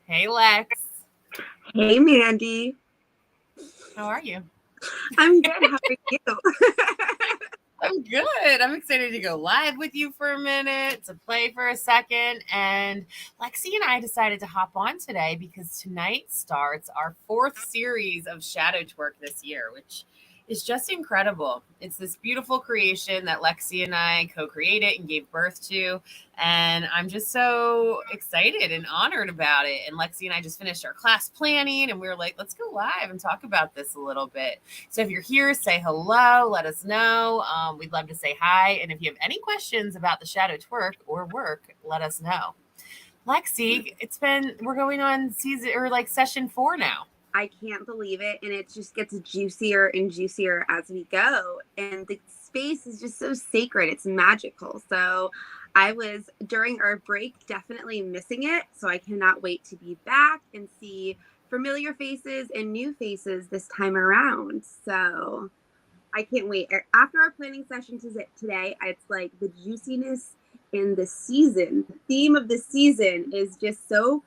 Hey, Lex. Hey, Mandee. How are you? I'm good. How are you? I'm good. I'm excited to go live with you for a minute, to play for a second. And Lexi and I decided to hop on today because tonight starts our fourth series of Shadow Twerk this year, which is just incredible. It's this beautiful creation that Lexi and I co created and gave birth to. And I'm just so excited and honored about it. And Lexi and I just finished our class planning, and we were like, let's go live and talk about this a little bit. So if you're here, say hello, let us know. We'd love to say hi. And if you have any questions about the Shadow Twerk or work, let us know. Lexi, we're going on season or like session 4 now. I can't believe it. And it just gets juicier and juicier as we go. And the space is just so sacred. It's magical. So I was, during our break, definitely missing it. So I cannot wait to be back and see familiar faces and new faces this time around. So I can't wait. After our planning session today, it's like the juiciness in the season. The theme of the season is just so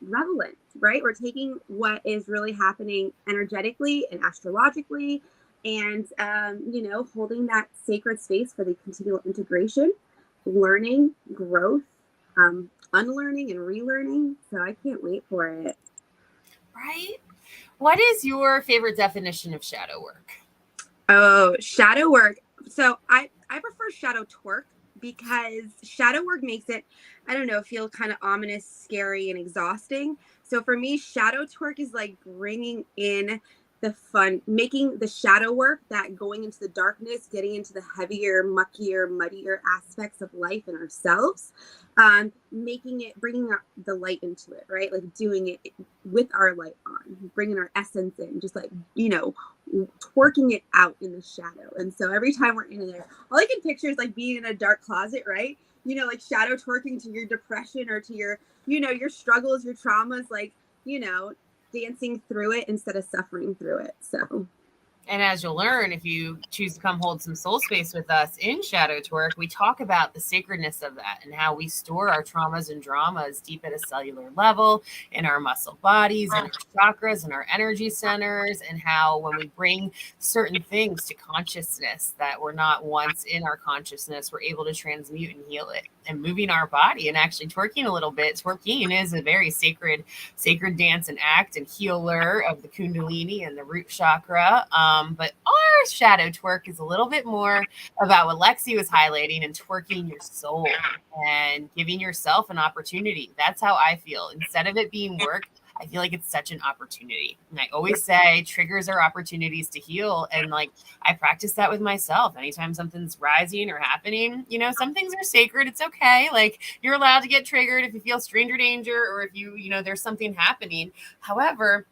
relevant, right? We're taking what is really happening energetically and astrologically and, holding that sacred space for the continual integration, learning, growth, unlearning and relearning. So I can't wait for it. Right? What is your favorite definition of shadow work? Oh, shadow work. So I prefer shadow twerk because shadow work makes it, I don't know, feel kind of ominous, scary, and exhausting. So for me, shadow twerk is like bringing in the fun, making the shadow work, that going into the darkness, getting into the heavier, muckier, muddier aspects of life and ourselves, making it, bringing the light into it, right? Like doing it with our light on, bringing our essence in, just like, twerking it out in the shadow. And so every time we're in there, all I can picture is like being in a dark closet, right? Like shadow twerking to your depression or to your, your struggles, your traumas, like, dancing through it instead of suffering through it. So And as you'll learn, if you choose to come hold some soul space with us in Shadow Twerk, we talk about the sacredness of that and how we store our traumas and dramas deep at a cellular level in our muscle bodies and our chakras and our energy centers, and how when we bring certain things to consciousness that were not once in our consciousness, we're able to transmute and heal it. And moving our body and actually twerking a little bit. Twerking is a very sacred dance and act and healer of the Kundalini and the root chakra. But our shadow twerk is a little bit more about what Lexi was highlighting, and twerking your soul and giving yourself an opportunity. That's how I feel. Instead of it being work, I feel like it's such an opportunity. And I always say triggers are opportunities to heal. And like I practice that with myself. Anytime something's rising or happening, some things are sacred. It's okay. Like you're allowed to get triggered if you feel stranger danger or if there's something happening. However,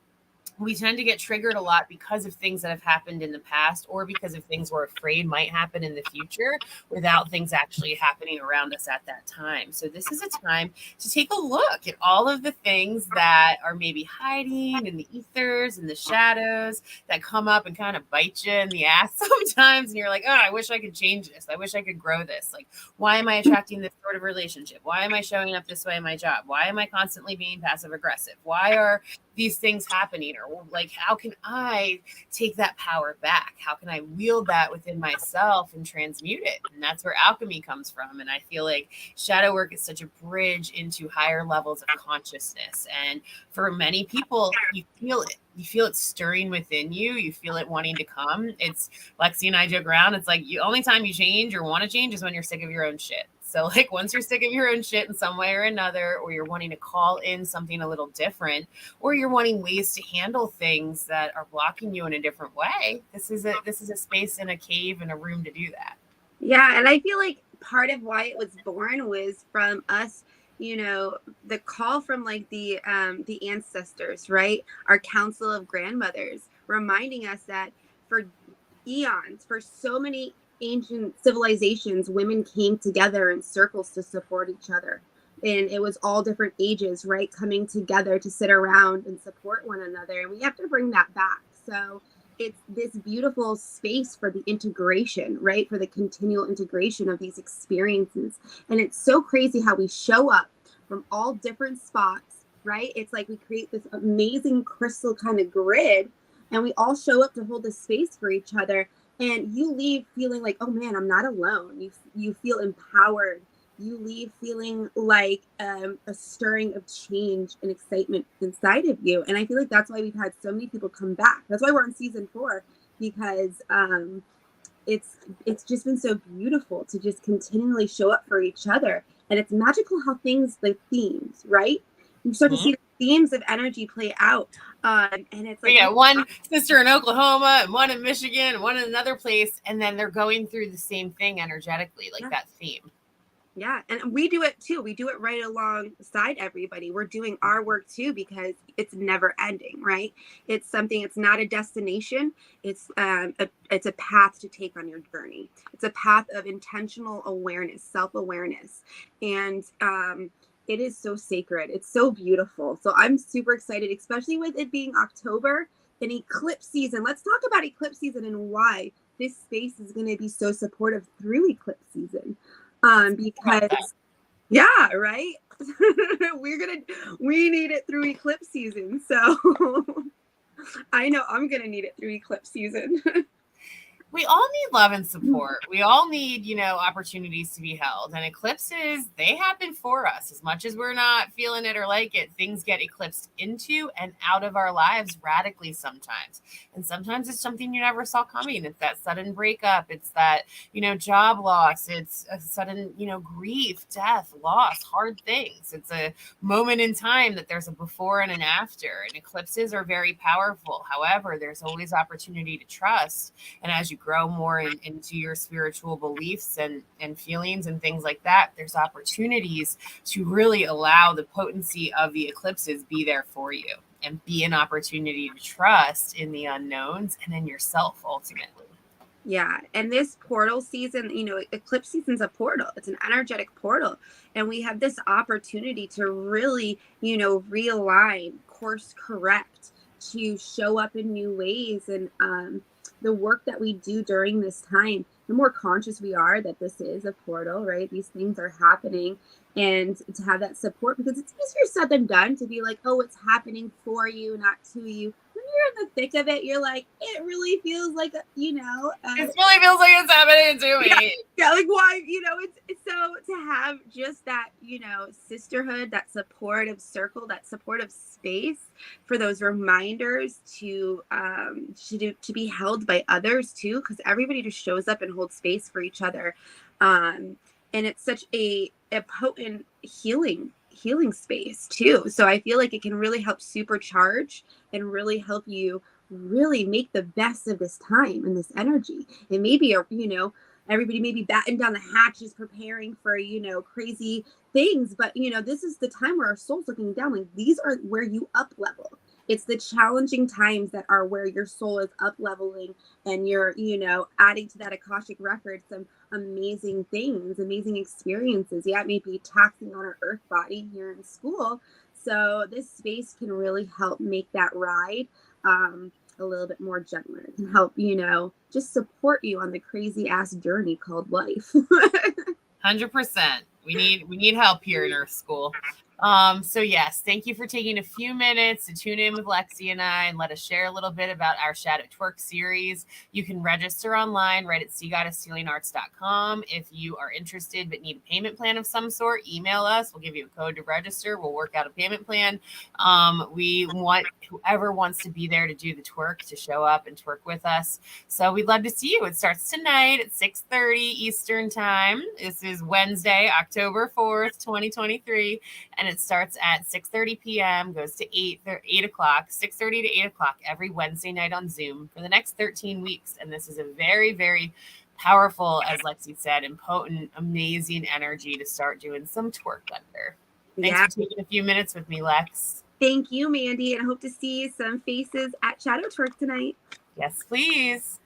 we tend to get triggered a lot because of things that have happened in the past or because of things we're afraid might happen in the future without things actually happening around us at that time. So this is a time to take a look at all of the things that are maybe hiding in the ethers and the shadows that come up and kind of bite you in the ass sometimes. And you're like, oh, I wish I could change this. I wish I could grow this. Like, why am I attracting this sort of relationship? Why am I showing up this way in my job? Why am I constantly being passive aggressive? Why are these things happening? Or like, how can I take that power back? How can I wield that within myself and transmute it? And that's where alchemy comes from. And I feel like shadow work is such a bridge into higher levels of consciousness. And for many people, you feel it. You feel it stirring within you. You feel it wanting to come. It's Lexi and I joke around. It's like the only time you change or want to change is when you're sick of your own shit. So like once you're sick of your own shit in some way or another, or you're wanting to call in something a little different, or you're wanting ways to handle things that are blocking you in a different way, this is a space in a cave and a room to do that. yeah, and I feel like part of why it was born was from us, the call from like the ancestors, right? Our council of grandmothers reminding us that for eons, for so many ancient civilizations, women came together in circles to support each other. And it was all different ages, right? Coming together to sit around and support one another. And we have to bring that back. So it's this beautiful space for the integration, right? For the continual integration of these experiences. And it's so crazy how we show up from all different spots right? It's like we create this amazing crystal kind of grid, and we all show up to hold the space for each other. And you leave feeling like, oh man, I'm not alone. You feel empowered. You leave feeling like a stirring of change and excitement inside of you. And I feel like that's why we've had so many people come back. That's why we're on season 4, because it's just been so beautiful to just continually show up for each other. And it's magical how things, the themes, right? You start to see the themes of energy play out. And it's like, we got one sister in Oklahoma and one in Michigan and one in another place, and then they're going through the same thing energetically, like that theme. Yeah, and we do it too. We do it right alongside everybody. We're doing our work too, because it's never ending, right? It's something, it's not a destination. It's a path to take on your journey. It's a path of intentional awareness, self-awareness. And it is so sacred. It's so beautiful. So I'm super excited, especially with it being October and eclipse season. Let's talk about eclipse season and why this space is going to be so supportive through eclipse season. Because yeah, right. We need it through eclipse season. So I know I'm gonna need it through eclipse season. We all need love and support. We all need, opportunities to be held. And eclipses, they happen for us. As much as we're not feeling it or like it, things get eclipsed into and out of our lives radically sometimes. And sometimes it's something you never saw coming. It's that sudden breakup. It's that, job loss. It's a sudden, grief, death, loss, hard things. It's a moment in time that there's a before and an after. And eclipses are very powerful. However, there's always opportunity to trust. And as you grow more into your spiritual beliefs and feelings and things like that, there's opportunities to really allow the potency of the eclipses be there for you and be an opportunity to trust in the unknowns and in yourself ultimately. Yeah. And this portal season, eclipse season's a portal. It's an energetic portal. And we have this opportunity to really, realign, course correct, to show up in new ways. And the work that we do during this time, the more conscious we are that this is a portal, right? These things are happening, and to have that support, because it's easier said than done to be like, oh, it's happening for you, not to you. When you're in the thick of it, you're like, it really feels like, it really feels like it's happening to me. Yeah, like why, it's so to have just that, sisterhood, that supportive circle, that supportive space for those reminders to be held by others too, because everybody just shows up and holds space for each other. And it's such a potent healing space too. So I feel like it can really help supercharge and really help you really make the best of this time and this energy. And maybe, everybody may be batting down the hatches, preparing for, crazy things. But, this is the time where our soul's looking down. Like, these are where you up level. It's the challenging times that are where your soul is up leveling, and you're, adding to that Akashic record some amazing things, amazing experiences. Yeah, it may be taxing on our earth body here in school. So this space can really help make that ride a little bit more gentler. It can help, just support you on the crazy ass journey called life. 100%. We need help here in Earth School. So yes, thank you for taking a few minutes to tune in with Lexi and I and let us share a little bit about our Shadow Twerk series. You can register online right at SeaGoddessHealingArts.com. If you are interested but need a payment plan of some sort, email us. We'll give you a code to register. We'll work out a payment plan. We want whoever wants to be there to do the twerk to show up and twerk with us. So we'd love to see you. It starts tonight at 6:30 Eastern Time. This is Wednesday, October 4th, 2023. And it starts at 6:30 p.m., goes to 8 o'clock, 6:30 to 8 o'clock every Wednesday night on Zoom for the next 13 weeks. And this is a very, very powerful, as Lexi said, and potent, amazing energy to start doing some twerk under. Thanks for taking a few minutes with me, Lex. Thank you, Mandee, and I hope to see some faces at Shadow Twerk tonight. Yes, please.